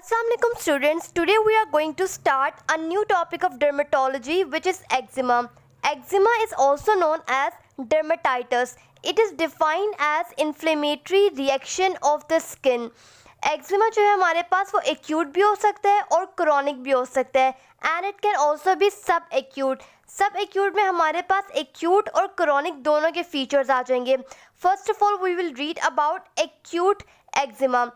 Assalamualaikum students, today we are going to start a new topic of dermatology which is eczema. Eczema is also known as dermatitis. It is defined as inflammatory reaction of the skin. Eczema जो है हमारे पास वो acute भी हो सकता है और chronic भी हो सकता है and it can also be सब एक्यूट. सब एक्यूट में हमारे पास एक्यूट और क्रॉनिक दोनों के फीचर्स आ जाएंगे. First of all we will read about acute eczema.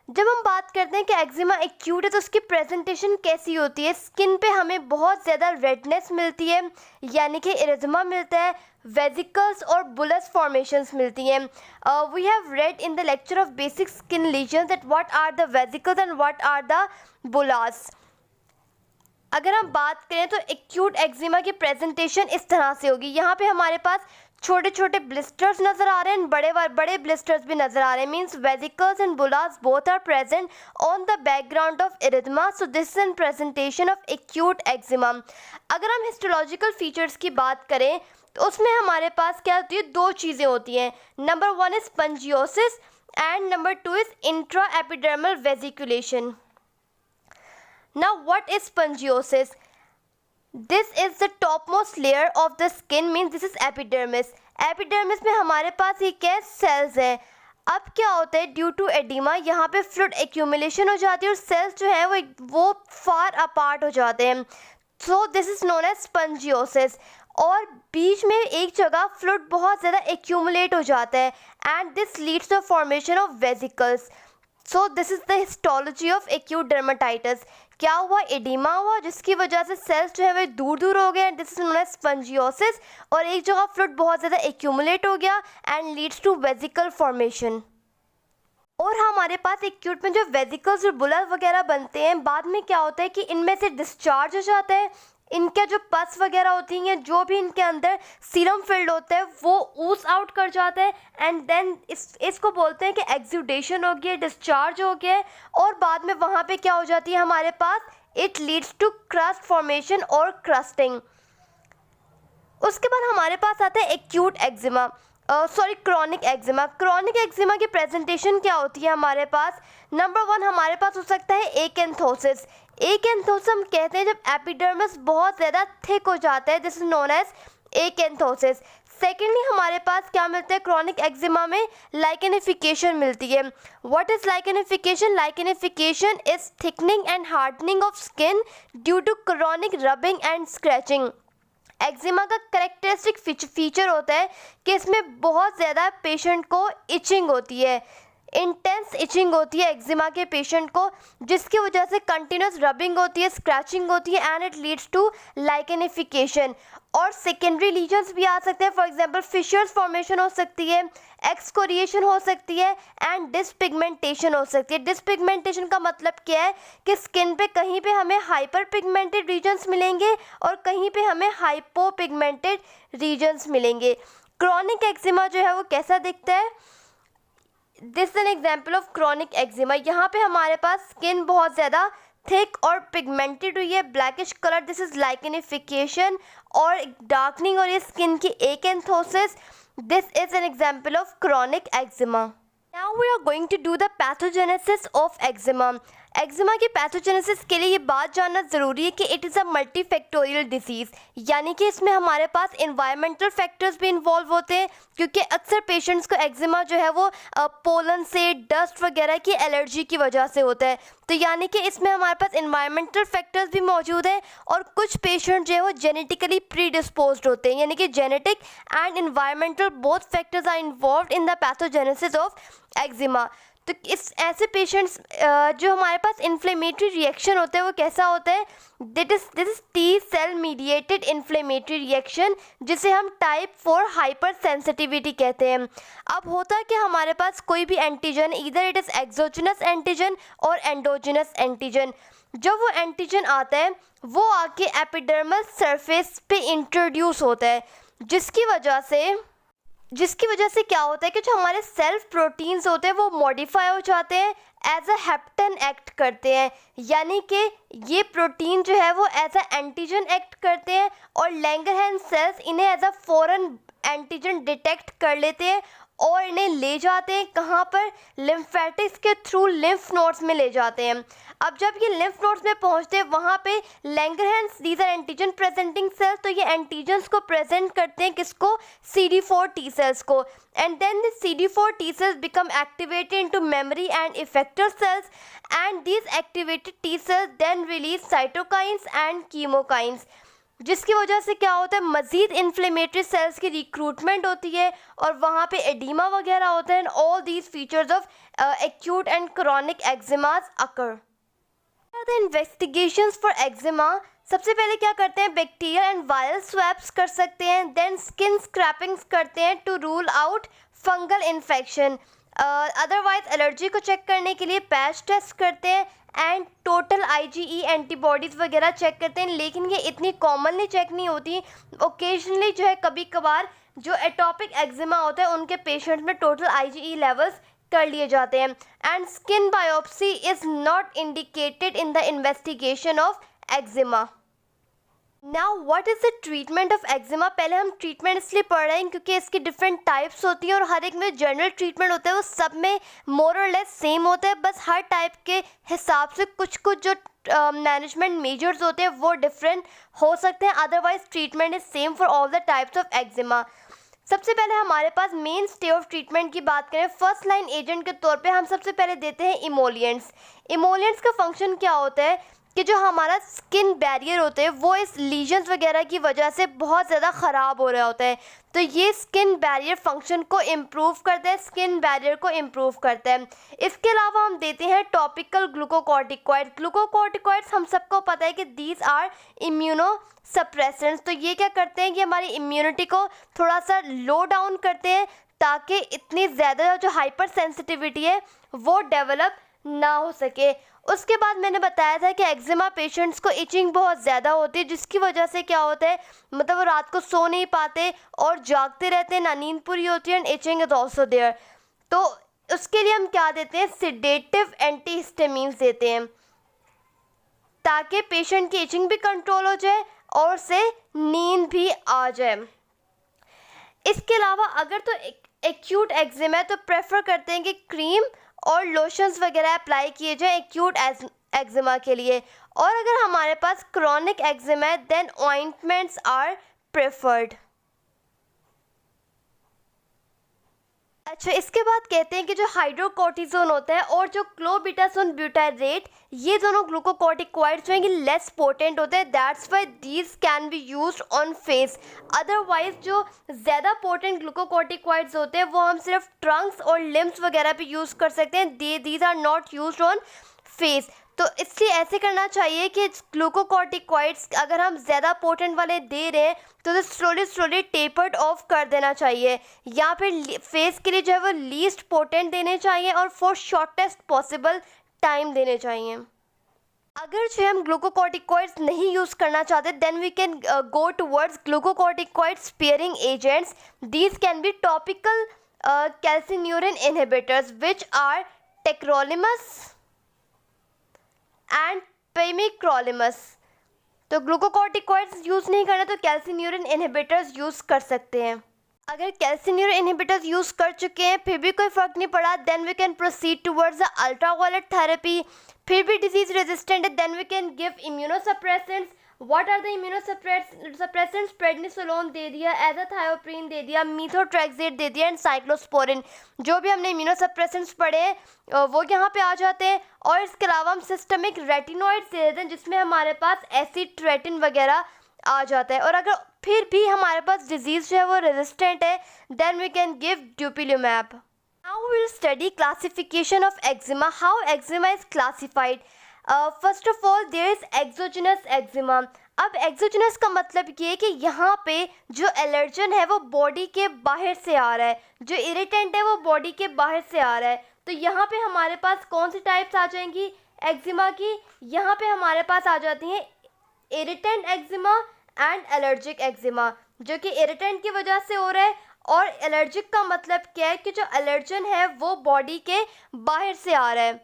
जब हम बात करते हैं कि एक्जिमा एक्यूट है तो उसकी प्रेजेंटेशन कैसी होती है. स्किन पे हमें बहुत ज़्यादा रेडनेस मिलती है यानी कि इरिज्मा मिलता है, वेजिकल्स और बुलस फॉर्मेशंस मिलती हैं. We have read in the lecture of basic skin lesions that what are the vesicles and what are the bullae. अगर हम बात करें तो एक्यूट एक्जिमा की प्रेजेंटेशन इस तरह से होगी. यहाँ पे हमारे पास छोटे छोटे ब्लिस्टर्स नज़र आ रहे हैं, बड़े ब्लिस्टर्स भी नज़र आ रहे हैं. Means vesicles and bullae both are present on the background of erythema. So this is an presentation of acute eczema. अगर हम हिस्टोलॉजिकल फीचर्स की बात करें तो उसमें हमारे पास क्या होती है, दो चीज़ें होती हैं. Number one is spongiosis and number two is intraepidermal vesiculation. Now what is spongiosis? This is the topmost layer of the skin, means this is epidermis. Epidermis में हमारे पास ये क्या सेल्स हैं. अब क्या होता है, ड्यू टू एडिमा यहाँ पे फ्लूइड एक्यूमुलेशन हो जाती है और सेल्स जो है वो फार अपार्ट हो जाते हैं. So this is known as spongiosis. और बीच में एक जगह फ्लूइड बहुत ज़्यादा एक्यूमुलेट हो जाता है and this leads to formation of vesicles. So this is the histology of acute dermatitis. क्या हुआ, एडिमा हुआ जिसकी वजह से सेल्स जो है वो दूर दूर हो गए. This is known as spongiosis. और एक जगह फ्लूइड बहुत ज़्यादा एक्यूमुलेट हो गया and leads to vesicle formation. और हमारे पास एक्यूट में जो वेजिकल्स और बुलस वगैरह बनते हैं, बाद में क्या होता है कि इनमें से डिस्चार्ज हो जाता है. इनके जो पस वगैरह होती हैं, जो भी इनके अंदर सीरम फिल्ड होता है वो ऊज आउट कर जाता है एंड देन इसको बोलते हैं कि एक्सुडेशन हो गया, डिस्चार्ज हो गया. और बाद में वहाँ पे क्या हो जाती है हमारे पास, it leads to crust formation और क्रस्टिंग. उसके बाद हमारे पास आता है acute eczema, chronic eczema. Chronic eczema की प्रेजेंटेशन क्या होती है हमारे पास. नंबर वन हमारे पास हो सकता है एकेंथोसिस. एकेंथोसिस हम कहते हैं जब एपिडर्मिस बहुत ज़्यादा थिक हो जाता है. This is known as acanthosis. Secondly हमारे पास क्या मिलता है क्रॉनिक एक्जिमा में, लाइकेनिफिकेशन मिलती है. What is lichenification? Lichenification is thickening and hardening of skin due to chronic rubbing and scratching. Eczema का करेक्टरिस्टिक फीचर होता है कि इसमें बहुत ज़्यादा पेशेंट को इचिंग होती है, इंटेंस इचिंग होती है एक्जिमा के पेशेंट को, जिसकी वजह से कंटिन्यूस रबिंग होती है, स्क्रैचिंग होती है and it leads to lichenification. और सेकेंडरी लीजन्स भी आ सकते हैं. फॉर एग्जांपल फिशर्स फॉर्मेशन हो सकती है, एक्सकोरिएशन हो सकती है एंड डिसपिगमेंटेशन हो सकती है. डिसपिगमेंटेशन का मतलब क्या है कि स्किन पे कहीं पे हमें हाइपर पिगमेंटेड रीजन्स मिलेंगे और कहीं पे हमें हाइपो पिगमेंटेड रीजन्स मिलेंगे. क्रॉनिक एक्जिमा जो है वो कैसा दिखता है? This is an example of chronic eczema. यहाँ पे हमारे पास स्किन बहुत ज़्यादा थिक और पिगमेंटेड हुई है, blackish colour. This is lichenification और डार्कनिंग और ये स्किन की acanthosis. This is an example of chronic eczema. Now we are going to do the pathogenesis of eczema. Eczema की पैथोजेनेसिस के लिए ये बात जानना ज़रूरी है कि it is a multifactorial disease, यानी कि इसमें हमारे पास इन्वायरमेंटल फैक्टर्स भी इन्वॉल्व होते हैं क्योंकि अक्सर पेशेंट्स को एक्जिमा जो है वो पोलन से, डस्ट वगैरह की एलर्जी की वजह से होता है. तो यानी कि इसमें हमारे पास इन्वायरमेंटल फैक्टर्स भी मौजूद हैं और कुछ पेशेंट जो है वो जेनेटिकली प्रीडिस्पोज्ड होते हैं, यानी कि genetic and environmental both factors are involved in the pathogenesis of eczema. तो इस ऐसे पेशेंट्स जो हमारे पास इन्फ्लेमेटरी रिएक्शन होता है वो कैसा होता है? This is T cell mediated inflammatory reaction, जिसे हम टाइप 4 हाइपर सेंसिटिविटी कहते हैं. अब होता है कि हमारे पास कोई भी एंटीजन, इधर इट इज़ एक्सोजिनस एंटीजन और एंडोजिनस एंटीजन. जब वो एंटीजन आता है वो आके एपिडर्मल सरफेस पे इंट्रोड्यूस होता है, जिसकी वजह से क्या होता है कि जो हमारे सेल्फ प्रोटीन्स होते हैं वो मॉडिफाई हो जाते हैं, एज अ हेप्टेन एक्ट करते हैं. यानी कि ये प्रोटीन जो है वो एज अ एंटीजन एक्ट करते हैं और लैंगरहैंस सेल्स इन्हें as a foreign antigen detect कर लेते हैं और इन्हें ले जाते हैं कहाँ पर, लिम्फेटिक्स के थ्रू लिम्फ नोड्स में ले जाते हैं। अब जब ये लिम्फ नोड्स में पहुँचते हैं वहाँ पे Langerhans, these are antigen presenting cells, तो ये एंटीजन्स को प्रेजेंट करते हैं किसको, CD4 T सेल्स को, and then the CD4 T cells become activated into memory and effector cells, and these activated T cells then release cytokines and chemokines, जिसकी वजह से क्या होता है, मज़ीद इन्फ्लेमेटरी सेल्स की रिक्रूटमेंट होती है और वहाँ पे एडिमा वगैरह होता है। All these features of acute and chronic eczemas occur. The investigations for eczema, सबसे पहले क्या करते हैं, बैक्टीरियल एंड वायरल स्वैप्स कर सकते हैं, देन स्किन स्क्रैपिंग्स करते हैं to rule out fungal infection, otherwise allergy को चेक करने के लिए पैच टेस्ट करते हैं एंड टोटल IgE एंटीबॉडीज़ वगैरह चेक करते हैं, लेकिन ये इतनी कॉमनली चेक नहीं होती। ओकेजनली जो है कभी कभार जो एटॉपिक एक्जिमा होता है उनके पेशेंट्स में टोटल IgE लेवल्स कर लिए जाते हैं। And skin biopsy is not indicated in the investigation of eczema. Now what is the treatment of eczema. पहले हम ट्रीटमेंट इसलिए पढ़ रहे हैं क्योंकि इसकी डिफरेंट टाइप्स होती हैं और हर एक में जनरल ट्रीटमेंट होता है वो सब में मोर और लेस सेम होता है, बस हर टाइप के हिसाब से कुछ कुछ जो मैनेजमेंट मेजर्स होते हैं वो डिफरेंट हो सकते हैं, otherwise treatment is same for all the types of eczema. सबसे पहले हमारे पास मेन स्टे ऑफ ट्रीटमेंट की बात करें, फर्स्ट लाइन एजेंट के तौर पे हम सबसे पहले देते हैं इमोलिएंट्स। इमोलिएंट्स का फंक्शन क्या होता है कि जो हमारा स्किन बैरियर होते हैं वो इस लीजन्स वगैरह की वजह से बहुत ज़्यादा ख़राब हो रहा होता है, तो ये स्किन बैरियर फंक्शन को इम्प्रूव करता है, स्किन बैरियर को इम्प्रूव करता है। इसके अलावा हम देते हैं टॉपिकल ग्लूकोकॉर्टिकॉइड। ग्लूकोकॉर्टिकॉइड्स हम सबको पता है कि दीज आर इम्यूनो सप्रेसेंट्स, तो ये क्या करते हैं कि हमारी इम्यूनिटी को थोड़ा सा लो डाउन करते हैं ताकि इतनी ज़्यादा जो हाइपर सेंसिटिविटी है वो डेवलप ना हो सके। उसके बाद मैंने बताया था कि एक्जिमा पेशेंट्स को इचिंग बहुत ज़्यादा होती है, जिसकी वजह से क्या होता है, मतलब वो रात को सो नहीं पाते और जागते रहते हैं, ना नींद पूरी होती है, and itching is also there. तो उसके लिए हम क्या देते हैं, सिडेटिव एंटीहिस्टामिन्स देते हैं ताकि पेशेंट की इचिंग भी कंट्रोल हो जाए और से नींद भी आ जाए। इसके अलावा अगर तो एक्यूट एक्जिमा है तो प्रेफर करते हैं कि क्रीम और लोशंस वगैरह अप्लाई किए जाएं एक्यूट एक्जिमा के लिए, और अगर हमारे पास क्रॉनिक एक्जिमा है देन ऑइंटमेंट्स आर प्रेफर्ड। अच्छा, इसके बाद कहते हैं कि जो हाइड्रोकोर्टिजोन होता है और जो क्लोबिटासोन ब्यूटारेट, ये दोनों ग्लूकोकॉर्टिकॉइड्स जो हैं लेस पोटेंट होते हैं, that's why these can be used on face. Otherwise जो ज़्यादा पोटेंट ग्लूकोकॉर्टिकॉइड्स होते हैं वो हम सिर्फ ट्रंक्स और लिम्स वगैरह पे यूज़ कर सकते हैं, these are not used on face. तो इसलिए ऐसे करना चाहिए कि ग्लूकोकॉर्टिकॉइड्स अगर हम ज़्यादा पोटेंट वाले दे रहे हैं तो स्लोली टेपर्ड ऑफ कर देना चाहिए, या फिर फेस के लिए जो है वो लीस्ट पोटेंट देने चाहिए और फॉर शॉर्टेस्ट पॉसिबल टाइम देने चाहिए। अगर जो हम ग्लूकोकॉर्टिकॉइड्स नहीं यूज़ करना चाहते then we can go towards glucocorticoid sparing agents. These can be topical calcineurin inhibitors which are tacrolimus and pimecrolimus. तो ग्लूकोकॉर्टिकॉइड्स यूज़ नहीं करना तो कैल्सिन्यूरिन इनहिबिटर्स यूज़ कर सकते हैं। अगर कैल्सिन्यूरिन इनहिबिटर्स यूज़ कर चुके हैं फिर भी कोई फ़र्क नहीं पड़ा then we can proceed towards the ultraviolet therapy. फिर भी डिजीज़ रेजिस्टेंट है then we can give immunosuppressants. What are the immunosuppressants, prednisolone दे दिया, एजाथायोप्रिन दे दिया, मीथोट्रेक्सेट दे दिया एंड साइक्लोस्पोरिन। जो भी हमने इम्यूनोसप्रेसेंट्स पढ़े हैं वो यहाँ पे आ जाते हैं। और इसके अलावा हम सिस्टमिक रेटिनॉइड्स दे देते हैं जिसमें हमारे पास एसिट्रेटिन वगैरह आ जाता है। और अगर फिर भी हमारे पास डिजीज़ जो है वो रेजिस्टेंट है then we can give dupilumab. Now we will study classification of eczema, how eczema is classified. First of all there is exogenous eczema. अब एक्सोजेनस का मतलब ये है कि यहाँ पे जो एलर्जन है वो बॉडी के बाहर से आ रहा है, जो इरिटेंट है वो बॉडी के बाहर से आ रहा है। तो यहाँ पे हमारे पास कौन सी टाइप्स आ जाएंगी एक्जिमा की, यहाँ पे हमारे पास आ जाती हैं irritant eczema and allergic eczema, जो कि इरिटेंट की वजह से हो रहा है, और एलर्जिक का मतलब क्या है कि जो एलर्जन है वो बॉडी के बाहर से आ रहा है।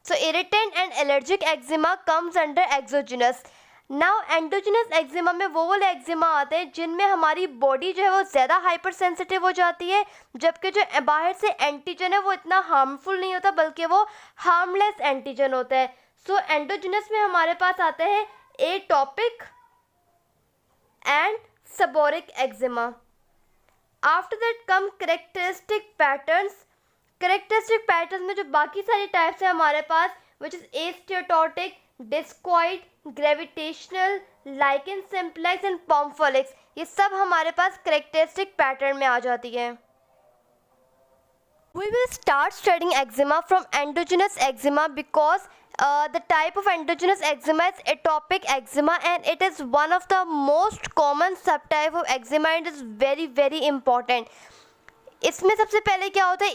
So irritant and allergic eczema comes under exogenous. Now endogenous eczema में वो वाले एक्जिमा आते हैं जिनमें हमारी बॉडी जो है वो ज़्यादा हाइपर सेंसिटिव हो जाती है, जबकि जो बाहर से एंटीजन है वो इतना हार्मफुल नहीं होता बल्कि वो हार्मलेस एंटीजन होता है। सो एंडोजिनस में हमारे पास आते हैं atopic and seborrhoeic eczema. After that come characteristic patterns. Characteristic patterns में जो बाकी सारी टाइप्स हैं हमारे पास, which is asteatotic, discoid, gravitational, lichen simplex and pompholyx, ये सब हमारे पास करेक्टरिस्टिक पैटर्न में आ जाती है। We will start studying eczema from endogenous eczema because the type of endogenous eczema is atopic eczema and it is one of the most common subtype of eczema and is very important. इसमें सबसे पहले क्या होता है,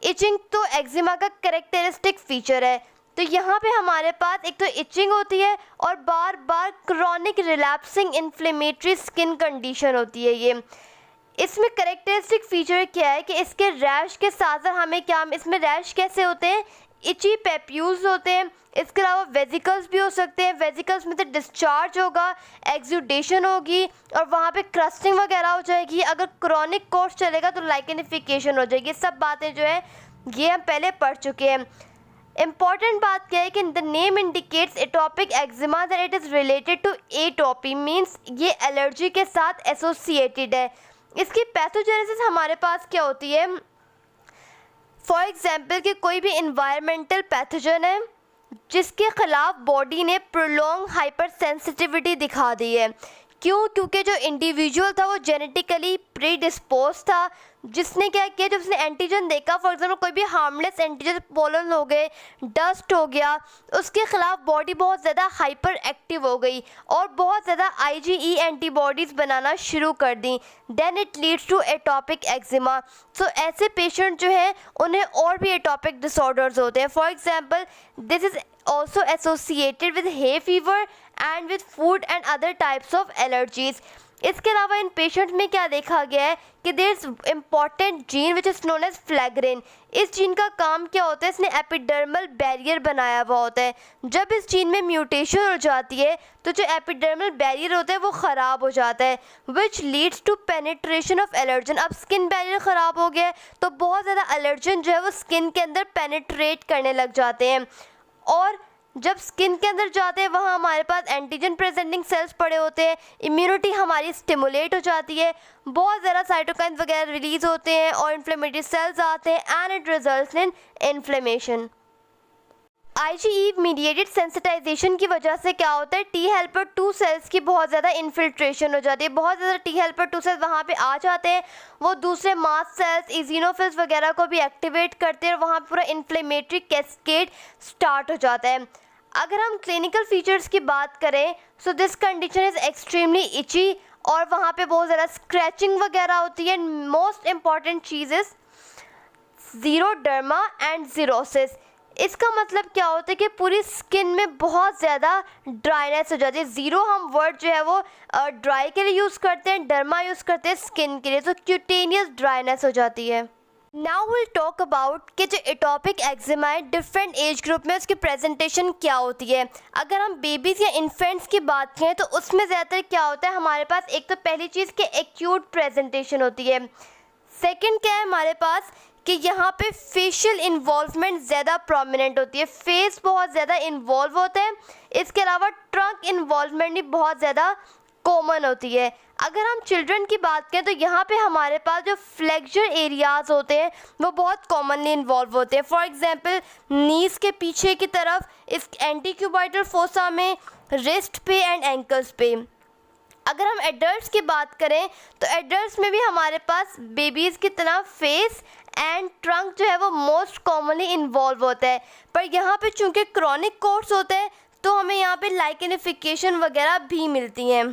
etching तो eczema का characteristic feature है। तो यहाँ पे हमारे पास एक तो इचिंग होती है और बार बार chronic relapsing inflammatory skin condition होती है। ये इसमें करेक्टरिस्टिक फीचर क्या है कि इसके रैश के साथ साथ हमें क्या, इसमें रैश कैसे होते हैं, इची पेप्यूल्स होते हैं। इसके अलावा वेजिकल्स भी हो सकते हैं, वेजिकल्स में से डिस्चार्ज होगा, एक्सुडेशन होगी और वहाँ पे क्रस्टिंग वगैरह हो जाएगी। अगर क्रॉनिक कोर्स चलेगा तो लाइकेनिफिकेशन हो जाएगी। सब बातें जो है ये हम पहले पढ़ चुके हैं। इम्पॉर्टेंट बात क्या है कि the name indicates atopic eczema that it is related to atopy, means ये एलर्जी के साथ एसोसिएटेड है। इसकी पैथोजेनेसिस हमारे पास क्या होती है, फॉर एग्जाम्पल कि कोई भी इन्वायरमेंटल पैथोजन है जिसके खिलाफ बॉडी ने प्रोलॉन्ग हाइपर सेंसिटिविटी दिखा दी है। क्यों? क्योंकि जो इंडिविजुअल था वो जेनेटिकली प्रीडिस्पोज था, जिसने क्या किया, जब उसने एंटीजन देखा, फॉर एग्जाम्पल कोई भी हार्मलेस एंटीजन, पोलन हो गए, डस्ट हो गया, उसके खिलाफ बॉडी बहुत ज़्यादा हाइपर एक्टिव हो गई और बहुत ज़्यादा IgE एंटीबॉडीज़ बनाना शुरू कर दी। Then it leads to atopic eczema. So ऐसे पेशेंट जो हैं उन्हें और भी एटॉपिक डिसऑर्डर्स होते हैं। For example this is also associated with hay fever and with food and other types of allergies. इसके अलावा इन पेशेंट में क्या देखा गया है कि there is important gene which is known as filaggrin. इस जीन का काम क्या होता है, इसने एपिडर्मल बैरियर बनाया हुआ होता है। जब इस जीन में म्यूटेशन हो जाती है तो जो एपिडर्मल बैरियर होता है वो ख़राब हो जाता है, which leads to penetration of allergen. अब स्किन बैरियर ख़राब हो गया है तो बहुत ज़्यादा एलर्जन जो है वो स्किन के अंदर पेनिट्रेट करने लग जाते हैं और जब स्किन के अंदर जाते हैं वहाँ हमारे पास एंटीजन प्रेजेंटिंग सेल्स पड़े होते हैं, इम्यूनिटी हमारी स्टिमुलेट हो जाती है, बहुत ज़्यादा साइटोकाइंस वगैरह रिलीज़ होते हैं और इन्फ्लेमेटरी सेल्स आते हैं and it results in inflammation. IgE mediated sensitisation की वजह से क्या होता है, टी हेल्पर 2 सेल्स की बहुत ज़्यादा इन्फिल्ट्रेशन हो जाती है। बहुत ज़्यादा टी हेल्पर 2 सेल्स वहाँ पे आ जाते हैं, वो दूसरे मास्ट सेल्स, इजिनोफिल्स वगैरह को भी एक्टिवेट करते हैं और वहाँ पूरा इन्फ्लेमेटरी कैस्केड स्टार्ट हो जाता है। अगर हम क्लिनिकल फीचर्स की बात करें so this condition is extremely itchy और वहाँ पे बहुत ज़्यादा स्क्रैचिंग वगैरह होती है। मोस्ट इम्पॉर्टेंट चीज़ इज़ ज़ीरोडर्मा एंड ज़ीरोसिस। इसका मतलब क्या होता है कि पूरी स्किन में बहुत ज़्यादा ड्राइनेस हो जाती है। ज़ीरो हम वर्ड जो है वो ड्राई के लिए यूज़ करते हैं, डर्मा यूज़ करते हैं स्किन के लिए, तो क्यूटेनियस ड्राइनेस हो जाती है। नाउ विल टॉक अबाउट कि जो एटॉपिक एक्जिमा है डिफरेंट एज ग्रुप में उसकी प्रेजेंटेशन क्या होती है। अगर हम बेबीज़ या इन्फेंट्स की बात करें तो उसमें ज़्यादातर क्या होता है, हमारे पास एक तो पहली चीज़ कि एक्यूट प्रेजेंटेशन होती है। सेकंड क्या है हमारे पास कि यहाँ पे फेशियल इन्वॉल्वमेंट ज़्यादा प्रोमिनेंट होती है, फेस बहुत ज़्यादा इन्वॉल्व होता है। इसके अलावा ट्रंक इन्वॉल्वमेंट भी बहुत ज़्यादा कॉमन होती है। अगर हम चिल्ड्रन की बात करें तो यहाँ पे हमारे पास जो फ्लेक्चर एरियाज़ होते हैं वो बहुत कॉमनली इन्वॉल्व होते हैं। फॉर एग्जांपल नीज़ के पीछे की तरफ, इस एंटीक्यूबाइटल फोसा में, रिस्ट पे एंड एंकल्स पे। अगर हम एडल्ट्स की बात करें तो एडल्ट्स में भी हमारे पास बेबीज़ की तरह फेस एंड ट्रंक जो है वो मोस्ट कॉमनली इन्वॉल्व होता है, पर यहाँ पे चूँकि क्रॉनिक कोर्स होते हैं तो हमें यहाँ पे लाइकेनिफिकेशन वगैरह भी मिलती हैं।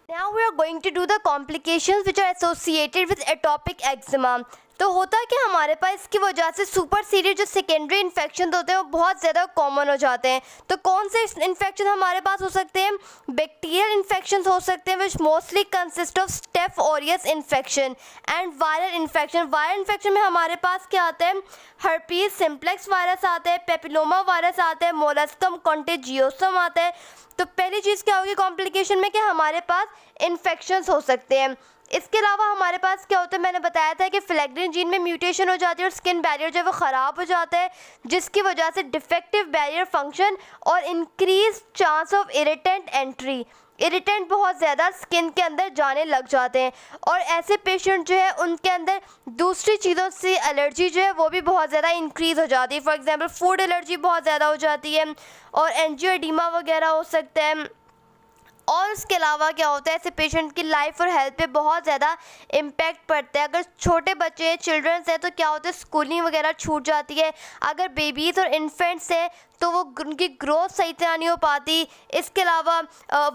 Now we are going to do the complications which are associated with atopic eczema. तो होता है कि हमारे पास इसकी वजह से सुपर सीरियस जो सेकेंडरी इन्फेक्शन होते हैं वो बहुत ज़्यादा कॉमन हो जाते हैं। तो कौन से इन्फेक्शन हमारे पास हो सकते हैं? बैक्टीरियल इन्फेक्शन हो सकते हैं which mostly consist of staph aureus infection and viral infection. Viral infection में हमारे पास क्या आता है? हर्पीज सिम्प्लेक्स वायरस आता है, पेपिलोमा वायरस आता है, मोलस्कम कॉन्टेजियोसम आता है। तो पहली चीज़ क्या होगी कॉम्प्लिकेशन में कि हमारे पास इन्फेक्शंस हो सकते हैं। इसके अलावा हमारे पास क्या होता है, मैंने बताया था कि फ्लैग्रिन जीन में म्यूटेशन हो जाती है और स्किन बैरियर जो है वो ख़राब हो जाता है, जिसकी वजह से डिफेक्टिव बैरियर फंक्शन और increase chance of irritant entry. Irritant बहुत ज़्यादा स्किन के अंदर जाने लग जाते हैं और ऐसे पेशेंट जो है उनके अंदर दूसरी चीज़ों से एलर्जी जो है वो भी बहुत ज़्यादा इंक्रीज़ हो जाती है। फॉर एग्जांपल फूड एलर्जी बहुत ज़्यादा हो जाती है और एंजियोएडिमा वगैरह हो सकता है। और उसके अलावा क्या होता है, ऐसे पेशेंट की लाइफ और हेल्थ पे बहुत ज़्यादा इम्पैक्ट पड़ता है। अगर छोटे बच्चे हैं, चिल्ड्रंस हैं, तो क्या होता है स्कूलिंग वगैरह छूट जाती है। अगर बेबीज़ और इन्फेंट्स हैं तो वो उनकी ग्रोथ सही तरह नहीं हो पाती। इसके अलावा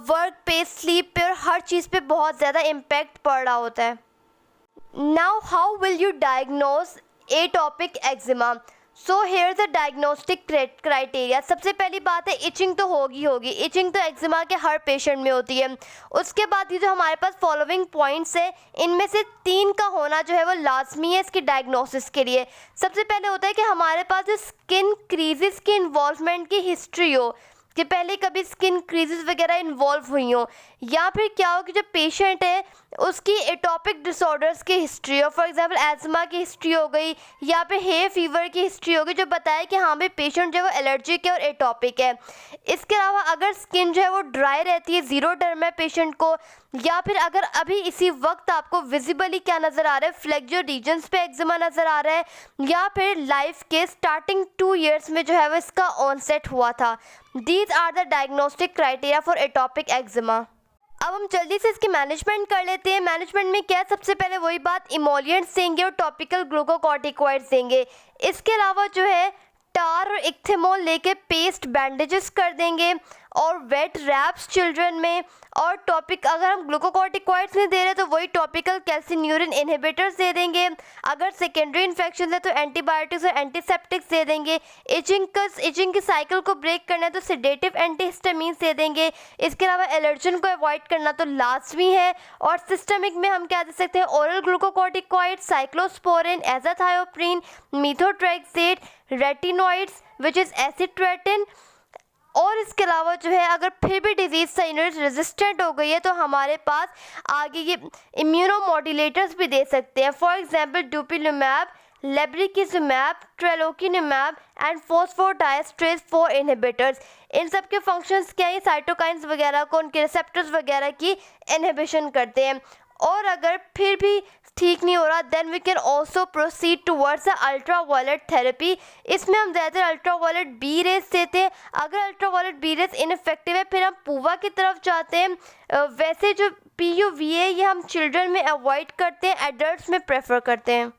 वर्क पे, स्लीप पे और हर चीज़ पे बहुत ज़्यादा इम्पैक्ट पड़ रहा होता है। Now how will you diagnose atopic eczema? So here the diagnostic criteria. सबसे पहली बात है इचिंग तो होगी। इचिंग तो एक्जिमा के हर पेशेंट में होती है। उसके बाद ये जो हमारे पास फॉलोइंग पॉइंट्स है, इनमें से 3 का होना जो है वो लाजमी है इसकी डायग्नोसिस के लिए। सबसे पहले होता है कि हमारे पास जो स्किन क्रीजेस की इन्वॉल्वमेंट की हिस्ट्री हो, कि पहले कभी स्किन क्रीजेस वगैरह इन्वॉल्व हुई हो, या फिर क्या हो कि जो पेशेंट है उसकी एटोपिक डिसऑर्डर्स की हिस्ट्री हो। फॉर एग्जांपल एज़मा की हिस्ट्री हो गई या फिर हे फीवर की हिस्ट्री हो गई, जो बताए कि हाँ भाई पेशेंट जो है वो एलर्जिक है और एटोपिक है। इसके अलावा अगर स्किन जो है वो ड्राई रहती है, ज़ीरो डर्म है पेशेंट को, या फिर अगर अभी इसी वक्त आपको विजिबली क्या नज़र आ रहा है, फ्लेक्जो रीजन्स पे एक्जिमा नज़र आ रहा है, या फिर लाइफ के स्टार्टिंग 2 ईयर्स में जो है वो इसका ऑनसेट हुआ था। These are the diagnostic criteria for atopic eczema. अब हम जल्दी से इसकी मैनेजमेंट कर लेते हैं। मैनेजमेंट में क्या है, सबसे पहले वही बात, इमोलिएंट्स देंगे और टॉपिकल ग्लूकोकॉर्टिकॉइड्स देंगे। इसके अलावा जो है टार और इक्थेमोल लेके पेस्ट बैंडेजेस कर देंगे और वेट रैप्स चिल्ड्रन में। और टॉपिक अगर हम ग्लूकोकॉर्टिकॉइड्स नहीं दे रहे तो वही टॉपिकल कैल्सिन्यूरिन इनहिबिटर्स दे देंगे। अगर सेकेंडरी इन्फेक्शन है तो एंटीबायोटिक्स और एंटीसेप्टिक्स दे देंगे। इचिंग की साइकिल को ब्रेक करना है तो सेडेटिव एंटीहिस्टामिन्स दे देंगे। इसके अलावा एलर्जन को अवॉइड करना तो लाजमी है। और सिस्टमिक में हम क्या दे सकते हैं, oral glucocorticoid, cyclosporin, azathioprine, methotrexate, retinoids which is acitretin. और इसके अलावा जो है अगर फिर भी डिजीज़ साइनस रेजिस्टेंट हो गई है तो हमारे पास आगे ये इम्यूनोमॉड्यूलेटर्स भी दे सकते हैं। For example dupilumab, lebrikizumab, tralokinumab and phosphodiesterase 4 inhibitors. इन सब के फंक्शंस क्या है, साइटोकाइंस वगैरह को, उनके रिसेप्टर्स वगैरह की इनहिबिशन करते हैं। और अगर फिर भी ठीक नहीं हो रहा then we can also proceed towards ultra violet therapy. इसमें हम ज़्यादातर अल्ट्रा वायलेट बी रेस देते हैं। अगर ultra violet B rays ineffective है फिर हम पूवा की तरफ जाते हैं। वैसे जो PUVA ये हम चिल्ड्रन में अवॉइड करते हैं, एडल्ट्स में प्रेफर करते हैं।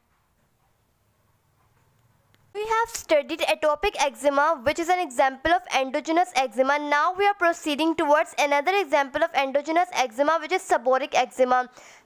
We have studied atopic eczema, which is an example of endogenous eczema. Now we are proceeding towards another example of endogenous eczema, which is seborrheic eczema.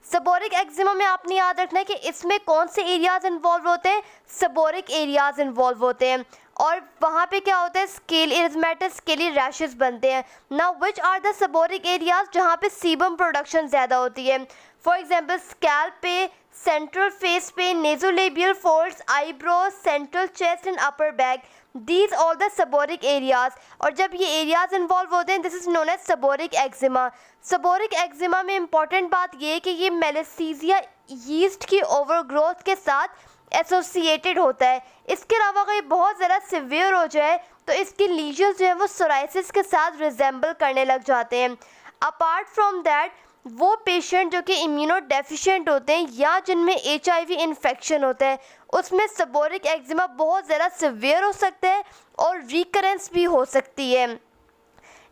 Seborrheic eczema में आपने याद रखना है कि इसमें कौन से एरियाज इन्वॉल्व होते हैं, seborrheic एरियाज इन्वॉल्व होते हैं। और वहाँ पे क्या होता है, स्केल इरिथमेटस स्केली रैशेस बनते हैं। Now which are the seborrheic areas जहाँ पे सीबम प्रोडक्शन ज़्यादा होती है। फॉर एग्जाम्पल स्कैल्प पे, सेंट्रल फेस पे, nasolabial folds, eyebrows, central chest and upper back, these all the seborrheic areas. और जब ये एरियाज इन्वॉल्व होते हैं this is known as seborrheic eczema। seborrheic eczema में इंपॉर्टेंट बात ये है कि ये मेलेसीजिया यीस्ट की ओवरग्रोथ के साथ एसोसिएटेड होता है। इसके अलावा अगर ये बहुत ज़्यादा सिवियर हो जाए तो इसकी लीजन्स जो है वो सोराइसिस के साथ रिजेंबल करने लग जाते हैं। अपार्ट फ्रॉम दैट वो पेशेंट जो कि इम्यूनो डेफिशिएंट होते हैं या जिनमें HIV इन्फेक्शन होता है उसमें seborrheic eczema बहुत ज़्यादा सिवियर हो सकता है और रिकरेंस भी हो सकती है।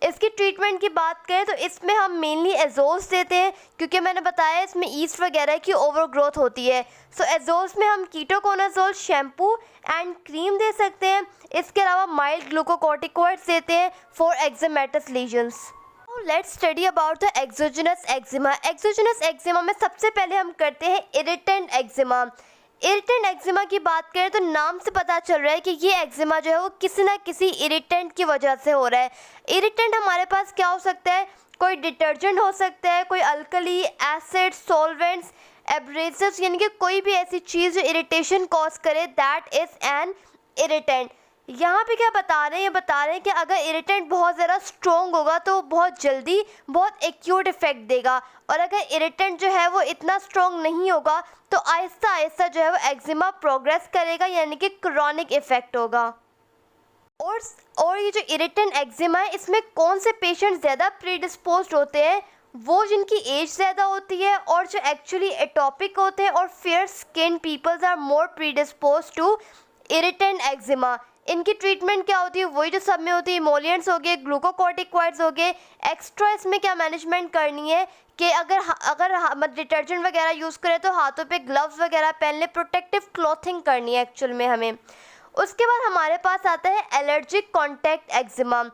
इसकी ट्रीटमेंट की बात करें तो इसमें हम मेनली एजोल्स देते हैं क्योंकि मैंने बताया इसमें ईस्ट वगैरह की ओवरग्रोथ होती है। सो एजोल्स में हम कीटोकोनाजोल शैम्पू एंड क्रीम दे सकते हैं। इसके अलावा माइल्ड ग्लूकोकॉर्टिकॉइड्स देते हैं for eczematous lesions. Let's study about the exogenous eczema. Exogenous eczema में सबसे पहले हम करते हैं इरिटेंट एक्जिमा। इरिटेंट एक्जिमा की बात करें तो नाम से पता चल रहा है कि ये एक्जिमा जो है वो किसी ना किसी इरिटेंट की वजह से हो रहा है। इरिटेंट हमारे पास क्या हो सकता है, कोई डिटर्जेंट हो सकता है, कोई अल्कली, एसिड, सॉल्वेंट्स, एब्रेसिव्स, यानी कि कोई भी ऐसी चीज़ जो इरिटेशन कॉज करे, दैट इज़ एन इरिटेंट। यहाँ पे क्या बता रहे हैं, ये बता रहे हैं कि अगर इरिटेंट बहुत ज़्यादा स्ट्रॉन्ग होगा तो वो बहुत जल्दी बहुत एक्यूट इफेक्ट देगा, और अगर इरिटेंट जो है वो इतना स्ट्रॉन्ग नहीं होगा तो आहिस्ता आहिस्ता जो है वो एक्जिमा प्रोग्रेस करेगा, यानी कि क्रॉनिक इफेक्ट होगा। और ये जो इरिटेंट एक्जिमा है इसमें कौन से पेशेंट ज़्यादा प्रीडिस्पोज्ड होते हैं, वो जिनकी एज ज़्यादा होती है और जो एक्चुअली एटोपिक होते हैं और fair skin peoples are more predispose to irritant eczema. इनकी ट्रीटमेंट क्या होती है, वही जो सब में होती है, इमोलिएंट्स हो गए, ग्लूकोकॉर्टिकॉइड्स हो गए। एक्स्ट्रा इसमें क्या मैनेजमेंट करनी है कि अगर डिटर्जेंट वगैरह यूज़ करें तो हाथों पे ग्लव्स वगैरह पहन लें, प्रोटेक्टिव क्लॉथिंग करनी है एक्चुअल में हमें। उसके बाद हमारे पास आता है allergic contact eczema.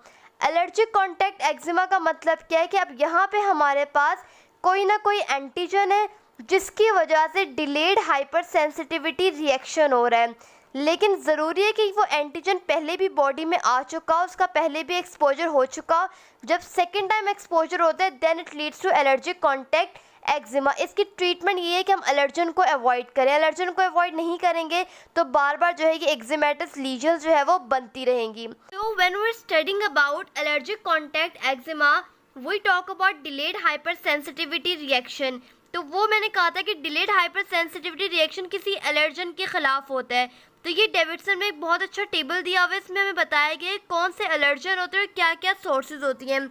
Allergic contact eczema का मतलब क्या है कि अब यहाँ पे हमारे पास कोई ना कोई एंटीजन है जिसकी वजह से डिलेड हाइपर सेंसिटिविटी रिएक्शन हो रहा है, लेकिन ज़रूरी है कि वो एंटीजन पहले भी बॉडी में आ चुका, उसका पहले भी एक्सपोजर हो चुका। जब सेकेंड टाइम एक्सपोजर होता है then it leads to allergic contact eczema. इसकी ट्रीटमेंट ये है कि हम एलर्जन को अवॉइड करें। एलर्जन को अवॉइड नहीं करेंगे तो बार बार जो है कि एक्जिमेटस लीजन्स जो है वो बनती रहेंगी। तो when we are studying about allergic contact eczema we talk about delayed hyper sensitivity reaction. तो वो मैंने कहा था कि डिलेड हाइपर सेंसिटिविटी रिएक्शन किसी एलर्जन के खिलाफ होता है। तो ये डेविडसन में एक बहुत अच्छा टेबल दिया हुआ है, इसमें हमें बताया गया है कौन से एलर्जन होते हैं और क्या क्या सोर्सेज होती हैं।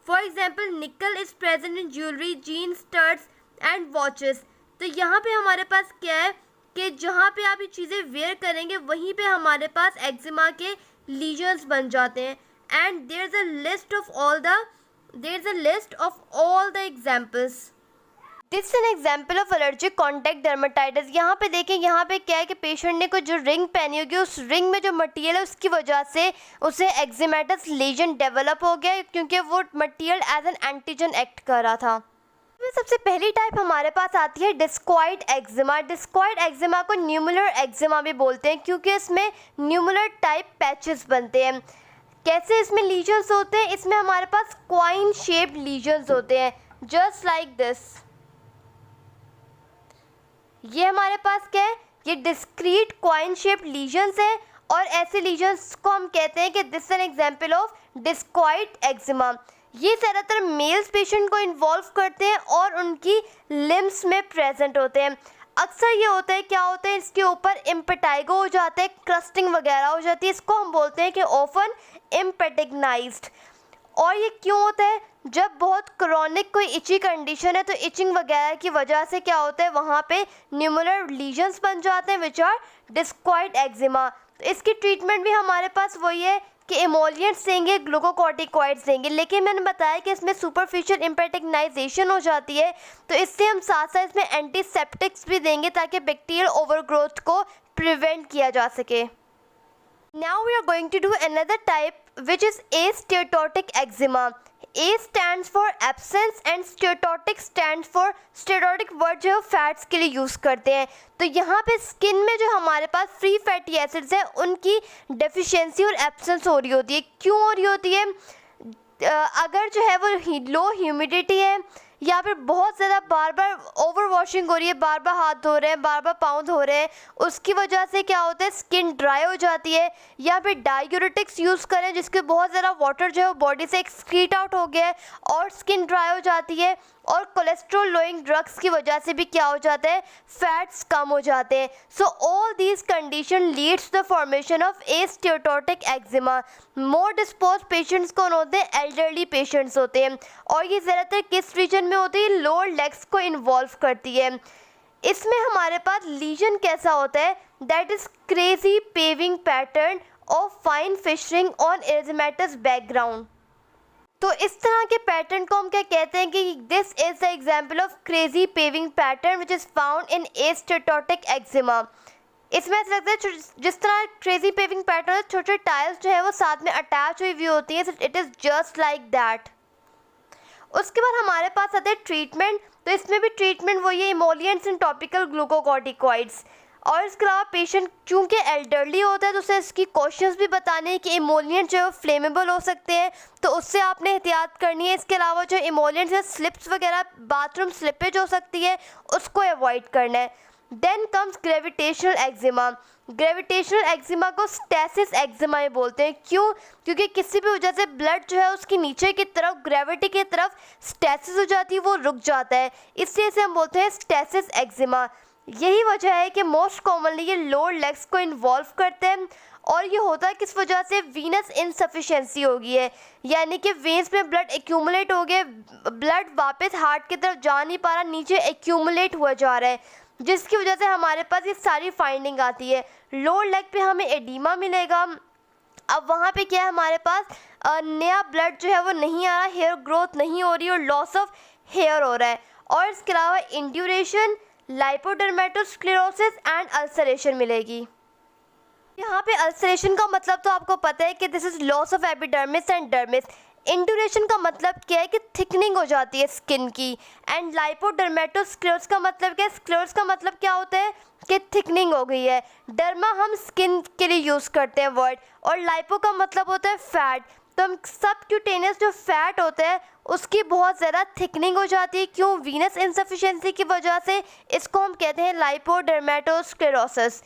For example nickel is present in jewellery, jeans, studs and watches. तो यहाँ पे हमारे पास क्या है कि जहाँ पे आप ये चीज़ें वेयर करेंगे वहीं पे हमारे पास एक्जिमा के लीजन्स बन जाते हैं। And there is a list of all the examples. This an example of allergic contact dermatitis. यहाँ पे देखें, यहाँ पे क्या है कि पेशेंट ने कोई जो रिंग पहनी होगी, उस रिंग में जो मटेरियल है उसकी वजह से उसे एक्जिमेटस लीजन डेवलप हो गया क्योंकि वो material as an antigen act कर रहा था। सबसे पहली टाइप हमारे पास आती है डिस्क्वाइड एक्जिमा। डिस्क्वाइड एक्जिमा को न्यूमुलर एक्जिमा भी बोलते हैं क्योंकि इसमें न्यूमुलर टाइप पैचेस बनते हैं। कैसे इसमें लीजन्स होते हैं, इसमें हमारे पास क्वाइन शेप्ड लीजन्स होते हैं, जस्ट लाइक दिस। ये हमारे पास क्या है, ये डिस्क्रीट क्वाइन शेप्ड लीजन्स हैं और ऐसे लीजन्स को हम कहते हैं कि this an example of discoid eczema. ये ज़्यादातर मेल्स पेशेंट को इन्वॉल्व करते हैं और उनकी लिम्स में प्रेजेंट होते हैं। अक्सर ये होता है, क्या होता है, इसके ऊपर इम्पेटाइगो हो जाता है, क्रस्टिंग वगैरह हो जाती है, इसको हम बोलते हैं कि ऑफन इम्पेटिग्नाइज्ड। और ये क्यों होता है, जब बहुत क्रॉनिक कोई इची कंडीशन है तो इचिंग वगैरह की वजह से क्या होता है, वहाँ पे न्यूमुलर लीजन्स बन जाते हैं विच आर डिस्क्वाइड एक्जिमा। तो इसकी ट्रीटमेंट भी हमारे पास वही है कि इमोलिएंट्स देंगे, ग्लूकोकॉर्टिकॉइड्स देंगे, लेकिन मैंने बताया कि इसमें सुपरफिशियल इम्पेटिग्नाइजेशन हो जाती है तो इससे हम साथ साथ इसमें एंटीसेप्टिक्स भी देंगे ताकि बैक्टीरियल ओवरग्रोथ को प्रिवेंट किया जा सके। Now we are going to do another type which is asteatotic eczema. A stands for absence and steatotic stands for steatotic word जो फैट्स के लिए यूज़ करते हैं। तो यहाँ पे स्किन में जो हमारे पास फ्री फैटी एसिड्स हैं उनकी डेफिशिएंसी और एब्सेंस हो रही होती है। क्यों हो रही होती है, अगर जो है वो लो ह्यूमिडिटी है या फिर बहुत ज़्यादा बार बार ओवर वॉशिंग हो रही है, बार बार हाथ धो रहे हैं, बार बार पाँव धो रहे हैं, उसकी वजह से क्या होता है, स्किन ड्राई हो जाती है। या फिर डायूरेटिक्स यूज़ करें जिसके बहुत ज़्यादा वाटर जो है वो बॉडी से एक्सक्रीट आउट हो गया है और स्किन ड्राई हो जाती है। और कोलेस्ट्रॉल लोइंग ड्रग्स की वजह से भी क्या हो जाता है, फैट्स कम हो जाते हैं। So all these condition leads the formation of asteatotic eczema. More dispose patients कौन होते हैं, एल्डरली पेशेंट्स होते हैं और ये ज़्यादातर किस रीजन में होती है, लोअर लेग्स को इन्वॉल्व करती है। इसमें हमारे पास लीजन कैसा होता है, that is crazy paving pattern of fine fissuring on erythematous background. तो इस तरह के पैटर्न को हम क्या कहते हैं कि this is the example of crazy paving pattern which is found in asteatotic eczema. इसमें ऐसा लगता है जिस तरह क्रेजी पेविंग पैटर्न है, छोटे टाइल्स जो है वो साथ में अटैच हुई हुई होती है, it is just like that. उसके बाद हमारे पास आते हैं ट्रीटमेंट। तो इसमें भी ट्रीटमेंट वही है, इमोलिएंट्स एंड टॉपिकल ग्लूकोकॉर्टिकॉइड्स। और इसके अलावा पेशेंट चूँकि एल्डरली होता है तो उसे इसकी क्वेश्चंस भी बताने हैं कि इमोलिएंट जो है फ्लेमेबल हो सकते हैं, तो उससे आपने एहतियात करनी है। इसके अलावा जो इमोलिएंट्स या स्लिप्स वगैरह, बाथरूम स्लिपेज हो सकती है, उसको अवॉइड करना है। Then comes gravitational eczema. Gravitational eczema को स्टैसिस एक्जिमा ही बोलते हैं। क्यों? क्योंकि किसी भी वजह से ब्लड जो है उसकी नीचे की तरफ, ग्रेविटी की तरफ स्टैसिस हो जाती है, वो रुक जाता है, इसलिए इसे हम बोलते हैं स्टैसिस एक्जिमा। यही वजह है कि मोस्ट कॉमनली ये लोअर लेग्स को इन्वॉल्व करते हैं, और ये होता है किस वजह से? वीनस इनसफिशिएंसी हो गई है, यानी कि वेन्स में ब्लड एक्यूमुलेट हो गए, ब्लड वापस हार्ट की तरफ जा नहीं पा रहा, नीचे एक्यूमुलेट हुआ जा रहा है, जिसकी वजह से हमारे पास ये सारी फाइंडिंग आती है। लोअर लेग पे हमें एडीमा मिलेगा। अब वहाँ पे क्या है, हमारे पास नया ब्लड जो है वो नहीं आ रहा, हेयर ग्रोथ नहीं हो रही और लॉस ऑफ हेयर हो रहा है। और इसके अलावा इंड्यूरेशन, लाइपोडर्मेटोस्क्लेरोसिस एंड अल्सरेशन मिलेगी। यहाँ पे अल्सरेशन का मतलब तो आपको पता है कि this is loss of epidermis and dermis. Induration का मतलब क्या है कि थिकनिंग हो जाती है स्किन की। एंड लाइपोडर्मेटोस्क्लेरोसिस का मतलब क्या है? स्क्लेरोसिस का मतलब क्या होता है कि थिकनिंग हो गई है। डर्मा हम स्किन के लिए यूज़ करते हैं वर्ड, और लाइपो का मतलब होता है फैट। तो हम सबक्यूटेनियस जो फैट होता है उसकी बहुत ज़्यादा थिकनिंग हो जाती है। क्यों? वीनस इनसफिशिएंसी की वजह से। इसको हम कहते हैं लाइपोडर्मेटोस्क्लेरोसिस।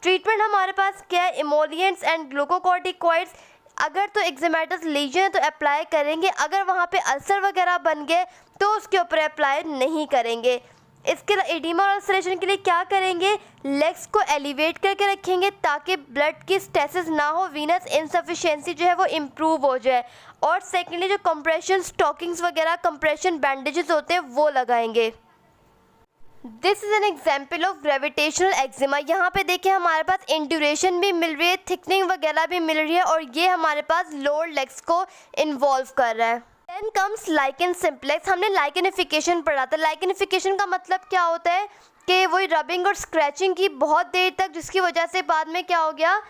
ट्रीटमेंट हमारे पास क्या है? Emollients and glucocorticoids. अगर तो एक्जिमेटस लीजन है तो अप्लाई करेंगे, अगर वहाँ पे अल्सर वगैरह बन गए तो उसके ऊपर अप्लाई नहीं करेंगे। इसके एडिमा और अल्सरेशन के लिए क्या करेंगे? लेग्स को एलिवेट करके रखेंगे ताकि ब्लड की स्टेसिस ना हो, वीनस इनसफिशिएंसी जो है वो इम्प्रूव हो जाए। और सेकेंडली जो कंप्रेशन स्टॉकिंग्स वगैरह, कंप्रेशन बैंडेजेस होते हैं वो लगाएंगे। This is an example of gravitational eczema. यहाँ पे देखिए हमारे पास इंड्यूरेशन भी मिल रही है, थिकनिंग वगैरह भी मिल रही है, और ये हमारे पास लोअर लेग्स को इन्वॉल्व कर रहा है। Then comes lichen simplex. हमने लाइकेनिफिकेशन पढ़ा था। लाइकेनिफिकेशन का मतलब क्या होता है कि वही रबिंग और स्क्रैचिंग की बहुत देर तक, जिसकी वजह से बाद में क्या हो गया?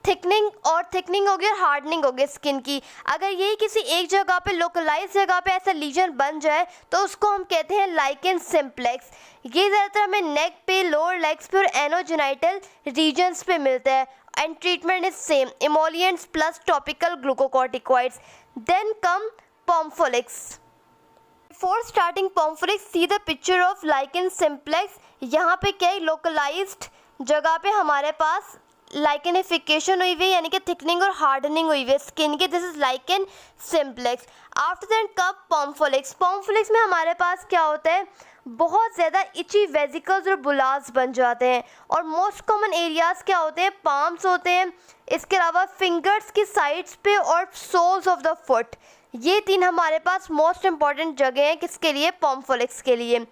थिकनिंग हो गई और हार्डनिंग हो गई स्किन की। अगर यही किसी एक जगह पे, लोकलाइज जगह पे ऐसा लीजन बन जाए तो उसको हम कहते हैं लाइकेन सिम्प्लेक्स। ये ज़्यादातर हमें नेक पे, लोअर लेग्स पे और एनोजेनाइटल रीजन्स पे मिलता है। And treatment is same, emollients plus topical glucocorticoids. Then come pompholyx. Before starting pompholyx, see the picture of lichen simplex. यहाँ पे क्या है? लोकलाइज्ड जगह पे हमारे पास लाइकेनिफिकेशन हुई हुई है, यानी कि थिकनिंग और हार्डनिंग हुई हुई है स्किन की। This is lichen simplex. After that come pompholyx. Pompholyx में हमारे पास क्या होता है? बहुत ज़्यादा इची वेजिकल्स और बुलास बन जाते हैं, और मोस्ट कॉमन एरियाज़ क्या होते हैं? पाम्स होते हैं, इसके अलावा फिंगर्स की साइड्स पे और सोल्स ऑफ द फुट। ये तीन हमारे पास मोस्ट इंपॉर्टेंट जगह हैं किसके लिए? पोम्फोलिक्स के लिए।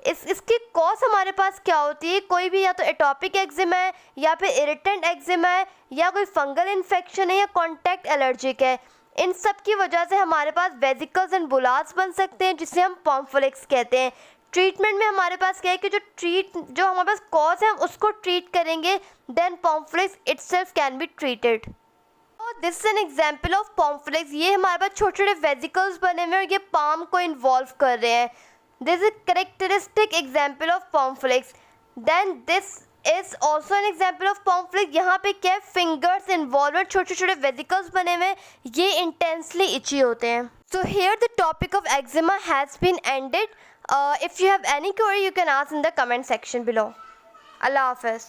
इसकी कॉज हमारे पास क्या होती है? कोई भी या तो एटॉपिक एक्जिमा है, या फिर इरिटेंट एक्जिमा है, या कोई फंगल इन्फेक्शन है, या कॉन्टैक्ट एलर्जिक है। इन सब की वजह से हमारे पास वेजिकल्स एंड बुलास बन सकते हैं, जिसे हम पोम्फोलिक्स कहते हैं। ट्रीटमेंट में हमारे पास क्या है कि जो हमारे पास कॉज है हम उसको ट्रीट करेंगे, then pompholyx itself can be treated. This is an example of pompholyx. ये हमारे पास छोटे छोटे वेजिकल्स बने हुए हैं और ये पाम को इन्वॉल्व कर रहे हैं। This is a characteristic example of Pomfrix. Then this is also an example of Pomfrix. यहाँ पे क्या? फिंगर्स इन्वॉल्व, छोटे छोटे वेजिकल्स बने हुए, ये इंटेंसली इची होते हैं। So here the topic of eczema has been ended. If you have any query, you can ask in the comment section below. Allah Hafiz.